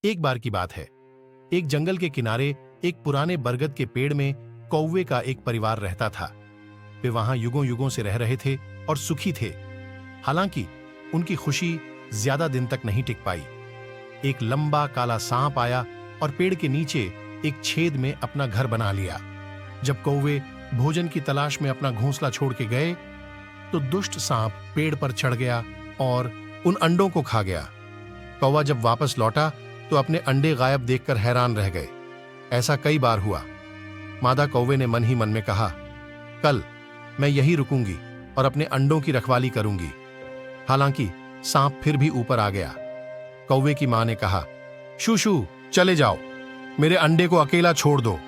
एक बार की बात है, एक जंगल के किनारे एक पुराने बरगद के पेड़ में कौवे का एक परिवार रहता था। वे वहां युगों युगों से रह रहे थे और सुखी थे। हालांकि उनकी खुशी ज्यादा दिन तक नहीं टिक पाई। एक लंबा काला सांप आया और पेड़ के नीचे एक छेद में अपना घर बना लिया। जब कौवे भोजन की तलाश में अपना घोंसला छोड़ के गए तो दुष्ट सांप पेड़ पर चढ़ गया और उन अंडों को खा गया। कौवा जब वापस लौटा तो अपने अंडे गायब देखकर हैरान रह गए। ऐसा कई बार हुआ। मादा कौवे ने मन ही मन में कहा, कल मैं यही रुकूंगी और अपने अंडों की रखवाली करूंगी। हालांकि सांप फिर भी ऊपर आ गया। कौवे की मां ने कहा, शू शू, चले जाओ, मेरे अंडे को अकेला छोड़ दो।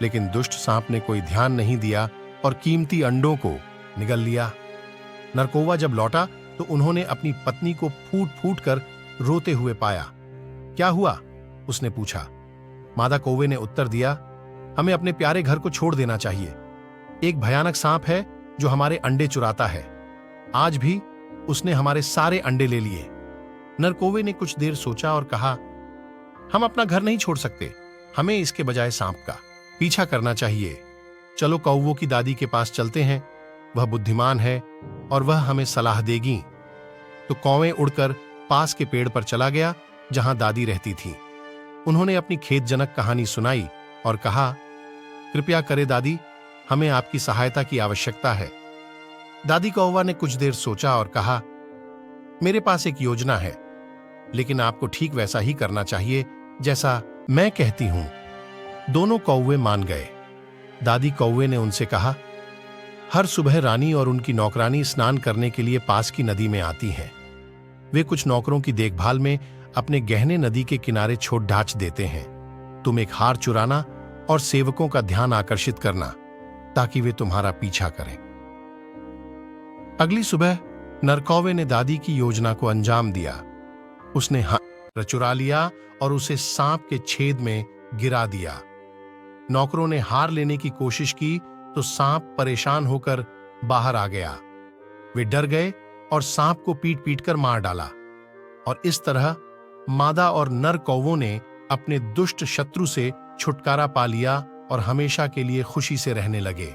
लेकिन दुष्ट सांप ने कोई ध्यान नहीं दिया और कीमती अंडों को निगल लिया। नरकौवा जब लौटा तो उन्होंने अपनी पत्नी को फूट फूट कर रोते हुए पाया। क्या हुआ? उसने पूछा। मादा कौवे ने उत्तर दिया, हमें अपने प्यारे घर को छोड़ देना चाहिए। एक भयानक सांप है जो हमारे अंडे चुराता है। आज भी उसने हमारे सारे अंडे ले लिए। नरकौवे ने कुछ देर सोचा और कहा, हम अपना घर नहीं छोड़ सकते, हमें इसके बजाय सांप का पीछा करना चाहिए। चलो कौवों की दादी के पास चलते हैं, वह बुद्धिमान है और वह हमें सलाह देगी। तो कौवे उड़कर पास के पेड़ पर चला गया जहां दादी रहती थी। उन्होंने अपनी खेदजनक कहानी सुनाई और कहा, कृपया करे दादी, हमें आपकी सहायता की आवश्यकता है। दादी कौवा ने कुछ देर सोचा और कहा, मेरे पास एक योजना है, लेकिन आपको ठीक वैसा ही करना चाहिए जैसा मैं कहती हूं। दोनों कौवे मान गए। दादी कौवे ने उनसे कहा, हर सुबह रानी और उनकी नौकरानी स्नान करने के लिए पास की नदी में आती हैं। वे कुछ नौकरों की देखभाल में अपने गहने नदी के किनारे छोड़ ढांच देते हैं। तुम एक हार चुराना और सेवकों का ध्यान आकर्षित करना ताकि वे तुम्हारा पीछा करें। अगली सुबह नरकौवे ने दादी की योजना को अंजाम दिया। उसने हार चुरा लिया और उसे सांप के छेद में गिरा दिया। नौकरों ने हार लेने की कोशिश की तो सांप परेशान होकर बाहर आ गया। वे डर गए और सांप को पीट पीट कर मार डाला। और इस तरह मादा और नर कौवों ने अपने दुष्ट शत्रु से छुटकारा पा लिया और हमेशा के लिए खुशी से रहने लगे।